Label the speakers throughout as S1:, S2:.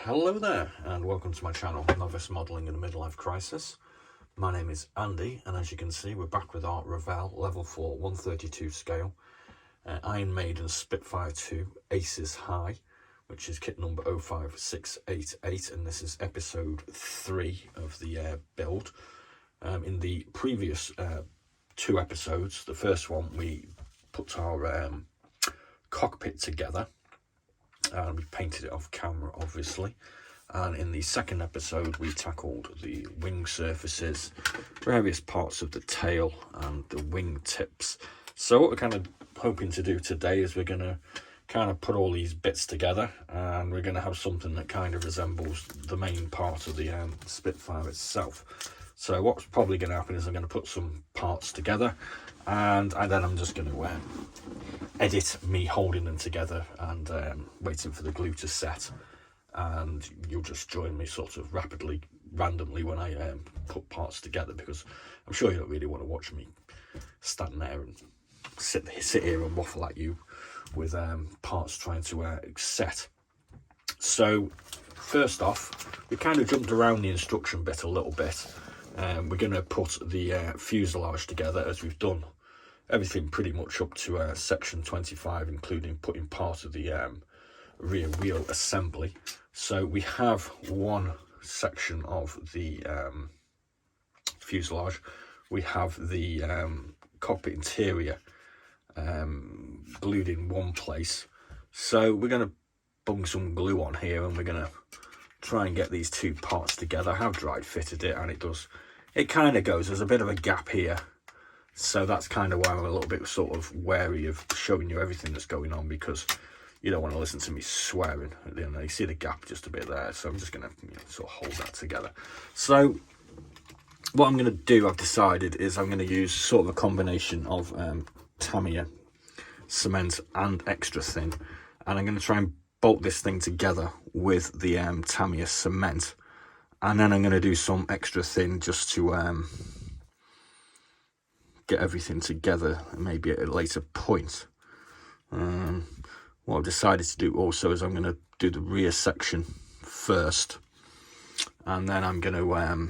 S1: Hello there and welcome to my channel, Novice Modelling in a Midlife Crisis. My name is Andy and as you can see we're back with our Revell level 4 132 scale Iron Maiden Spitfire 2 Aces High, which is kit number O5688, and this is episode 3 of the build. In the previous 2 episodes, the first one we put our cockpit together and we painted it off camera obviously, and in the second episode we tackled the wing surfaces, various parts of the tail and the wing tips. So what we're kind of hoping to do today is we're going to kind of put all these bits together and we're going to have something that kind of resembles the main part of the Spitfire itself. So what's probably going to happen is I'm going to put some parts together and then I'm just going to edit me holding them together and waiting for the glue to set, and you'll just join me sort of randomly when I put parts together, because I'm sure you don't really want to watch me stand there and sit here and waffle at you with parts trying to set. So first off, we kind of jumped around the instruction bit a little bit. We're going to put the fuselage together, as we've done everything pretty much up to section 25, including putting part of the rear wheel assembly. So we have one section of the fuselage. We have the cockpit interior glued in one place. So we're going to bung some glue on here and we're going to try and get these two parts together. I have dry fitted it and it kind of goes, there's a bit of a gap here. So that's kind of why I'm a little bit sort of wary of showing you everything that's going on, because you don't want to listen to me swearing at the end. You see the gap just a bit there, so I'm just going to sort of hold that together. So what I'm going to do, I've decided, is I'm going to use sort of a combination of Tamiya cement and extra thin, and I'm going to try and bolt this thing together with the Tamiya cement, and then I'm going to do some extra thin just to get everything together, maybe at a later point. What I've decided to do also is I'm going to do the rear section first, and then I'm going to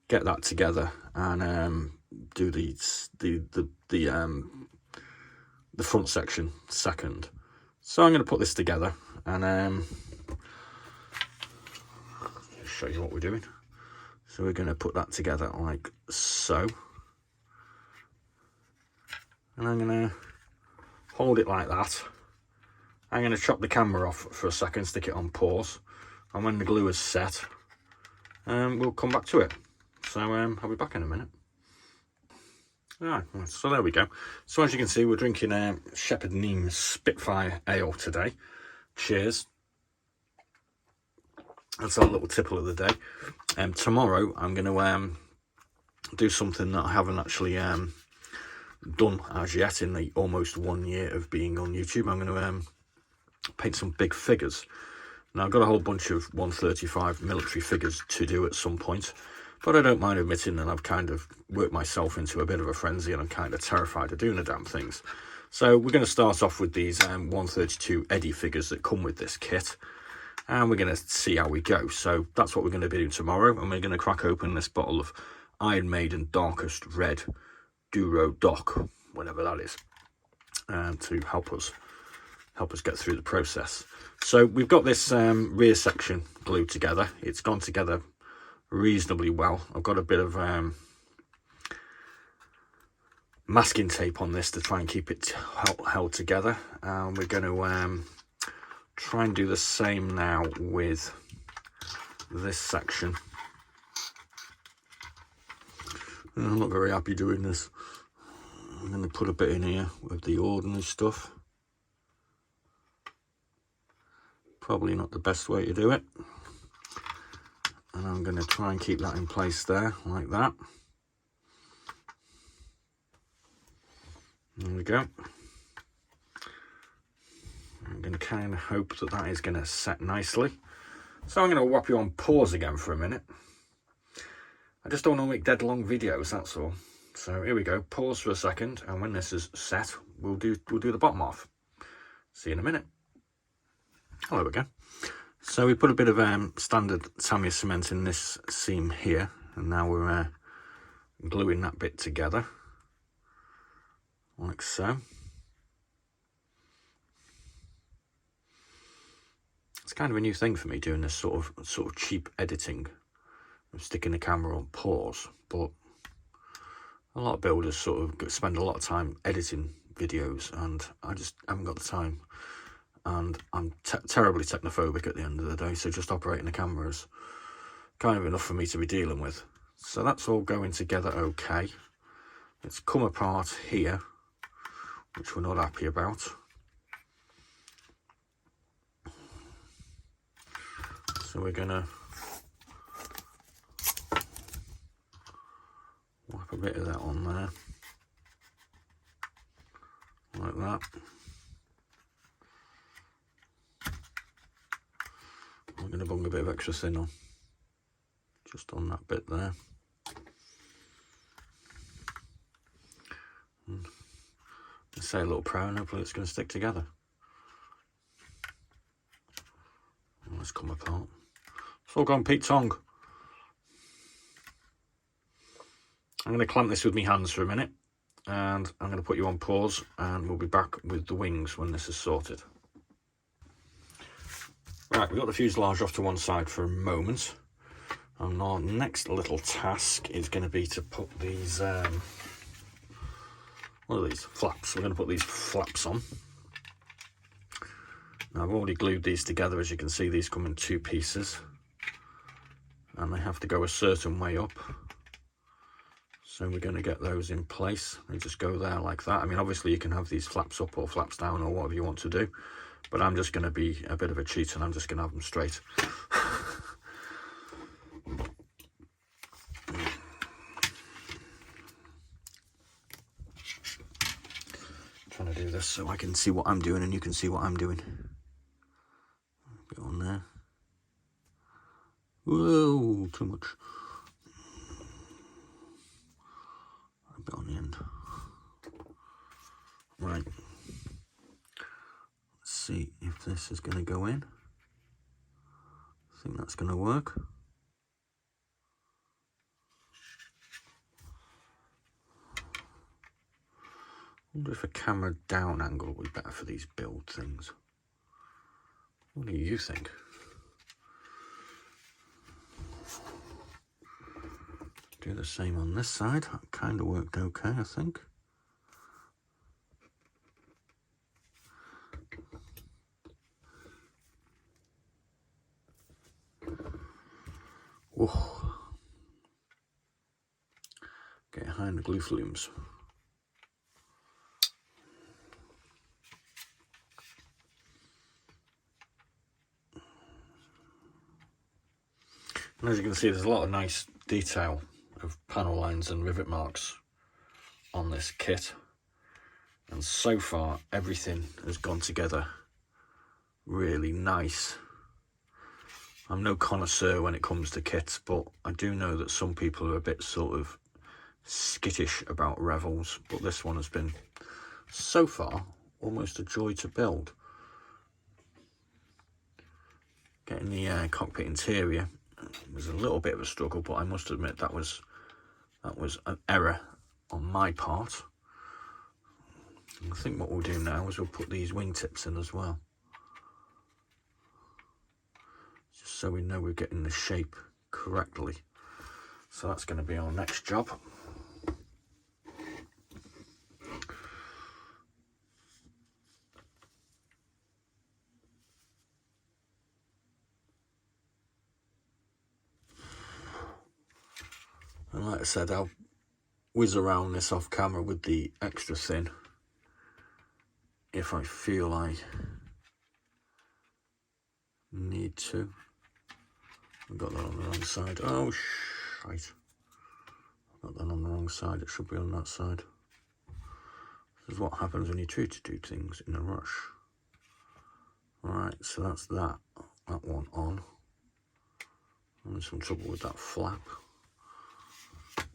S1: get that together and do the front section second. So I'm going to put this together and show you what we're doing. So we're going to put that together like so. And I'm going to hold it like that. I'm going to chop the camera off for a second, stick it on pause, and when the glue is set, we'll come back to it. So I'll be back in a minute. Alright, so there we go. So as you can see, we're drinking Shepherd Neame Spitfire Ale today. Cheers. That's our little tipple of the day. Tomorrow I'm going to do something that I haven't actually done as yet in the almost 1 year of being on YouTube. I'm going to paint some big figures. Now I've got a whole bunch of 135 military figures to do at some point, but I don't mind admitting that I've kind of worked myself into a bit of a frenzy and I'm kind of terrified of doing the damn things. So we're going to start off with these 132 Eddie figures that come with this kit, and we're going to see how we go. So that's what we're going to be doing tomorrow, and we're going to crack open this bottle of Iron Maiden Darkest Red Duro Doc, whatever that is, to help us get through the process. So we've got this rear section glued together. It's gone together reasonably well. I've got a bit of masking tape on this to try and keep it held together, and we're going to try and do the same now with this section. I'm not very happy doing this. I'm going to put a bit in here with the ordinary stuff. Probably not the best way to do it. And I'm going to try and keep that in place there, like that. There we go. I'm going to kind of hope that that is going to set nicely. So I'm going to whop you on pause again for a minute. I just don't want to make dead long videos, that's all. So here we go, pause for a second, and when this is set, we'll do the bottom off. See you in a minute. Hello again. So we put a bit of standard Tamiya cement in this seam here, and now we're gluing that bit together, like so. It's kind of a new thing for me, doing this sort of cheap editing, sticking the camera on pause, but a lot of builders sort of spend a lot of time editing videos, and I just haven't got the time, and I'm terribly technophobic at the end of the day, so just operating the camera is kind of enough for me to be dealing with. So that's all going together okay. It's come apart here, which we're not happy about. So we're gonna whack a bit of that on there, like that. We're gonna bung a bit of extra thin on, just on that bit there. And say a little prayer, and hopefully it's gonna stick together. And let's come apart. It's all gone Pete Tong. I'm going to clamp this with my hands for a minute, and I'm going to put you on pause, and we'll be back with the wings when this is sorted. Right, we've got the fuselage off to one side for a moment, and our next little task is going to be to put these, what are these? Flaps. We're going to put these flaps on. Now, I've already glued these together. As you can see, these come in two pieces, and they have to go a certain way up. So we're going to get those in place. They just go there like that. I mean, obviously you can have these flaps up or flaps down or whatever you want to do, but I'm just going to be a bit of a cheat, and I'm just going to have them straight. Trying to do this so I can see what I'm doing and you can see what I'm doing. A bit on there. Whoa, too much. A bit on the end. Right. Let's see if this is going to go in. I think that's going to work. I wonder if a camera down angle would be better for these build things. What do you think? Do the same on this side. That kind of worked okay, I think. Whoa. Get behind the glue flumes. And as you can see, there's a lot of nice detail of panel lines and rivet marks on this kit, and so far everything has gone together really nice. I'm no connoisseur when it comes to kits, but I do know that some people are a bit sort of skittish about Revells, but this one has been so far almost a joy to build. Getting the cockpit interior was a little bit of a struggle, but I must admit that was an error on my part. I think what we'll do now is we'll put these wingtips in as well, just so we know we're getting the shape correctly. So that's going to be our next job. And like I said, I'll whiz around this off camera with the extra thin if I feel I need to. I've got that on the wrong side. Oh, shite. I've got that on the wrong side. It should be on that side. This is what happens when you try to do things in a rush. Alright, so that's that one on. I'm in some trouble with that flap.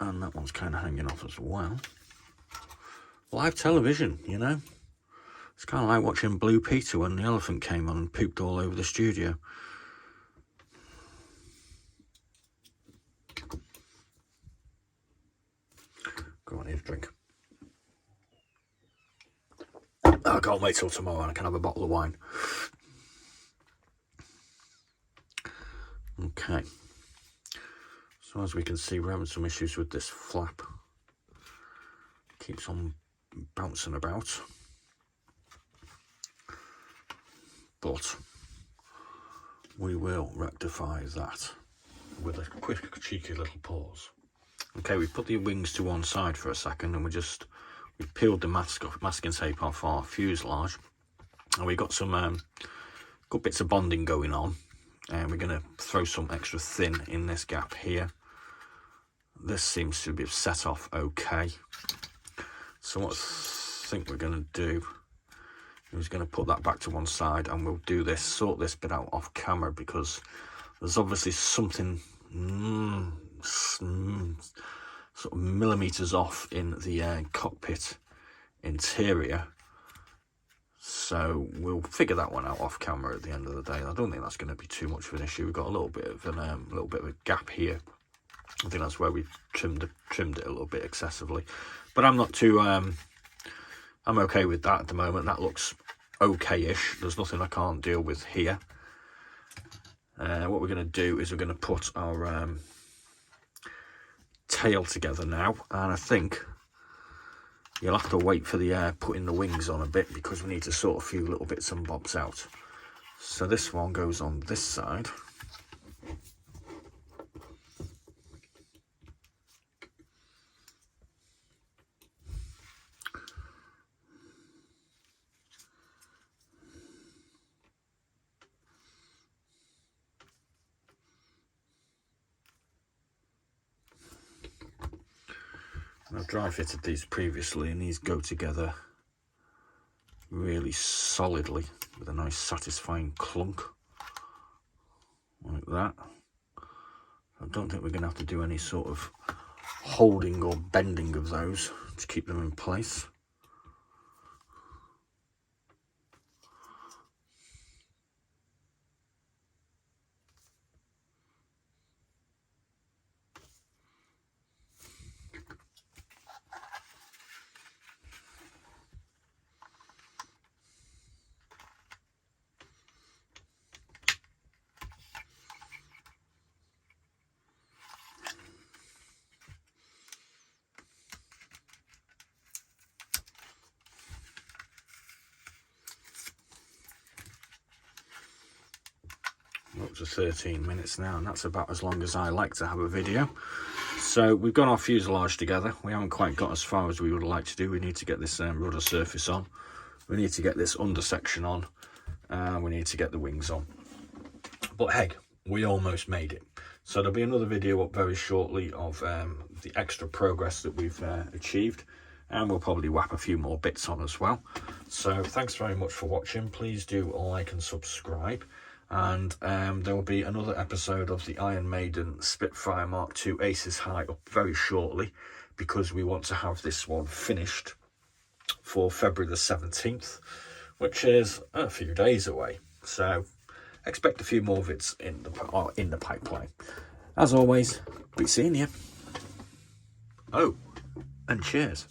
S1: And that one's kind of hanging off as well. Live television, you know. It's kind of like watching Blue Peter when the elephant came on and pooped all over the studio. Go on, need a drink. I can't wait till tomorrow and I can have a bottle of wine. Okay. So as we can see, we're having some issues with this flap. Keeps on bouncing about. But we will rectify that with a quick, cheeky little pause. Okay, we put the wings to one side for a second and we peeled the masking tape off our fuselage, and we got some good bits of bonding going on, and we're going to throw some extra thin in this gap here. This seems to be set off okay. So what I think we're going to do is going to put that back to one side, and we'll sort this bit out off camera, because there's obviously something sort of millimeters off in the cockpit interior. So we'll figure that one out off camera at the end of the day. I don't think that's going to be too much of an issue. We've got a little bit of a gap here. I think that's where we trimmed it a little bit excessively, but I'm not too I'm okay with that at the moment. That looks okay-ish. There's nothing I can't deal with here. What we're going to do is we're going to put our tail together now, and I think you'll have to wait for the putting the wings on a bit, because we need to sort a few little bits and bobs out. So this one goes on this side. I've dry fitted these previously, and these go together really solidly with a nice satisfying clunk like that. I don't think we're going to have to do any sort of holding or bending of those to keep them in place. Up to 13 minutes now, and that's about as long as I like to have a video. So we've got our fuselage together. We haven't quite got as far as we would like to do. We need to get this rudder surface on, we need to get this undersection on, and we need to get the wings on. But hey, we almost made it. So there'll be another video up very shortly of the extra progress that we've achieved, and we'll probably whap a few more bits on as well. So thanks very much for watching. Please do like and subscribe. And there will be another episode of the Iron Maiden Spitfire Mark II Aces High up very shortly, because we want to have this one finished for February the 17th, which is a few days away. So expect a few more vids in the pipeline. As always, be seeing you. Oh, and cheers.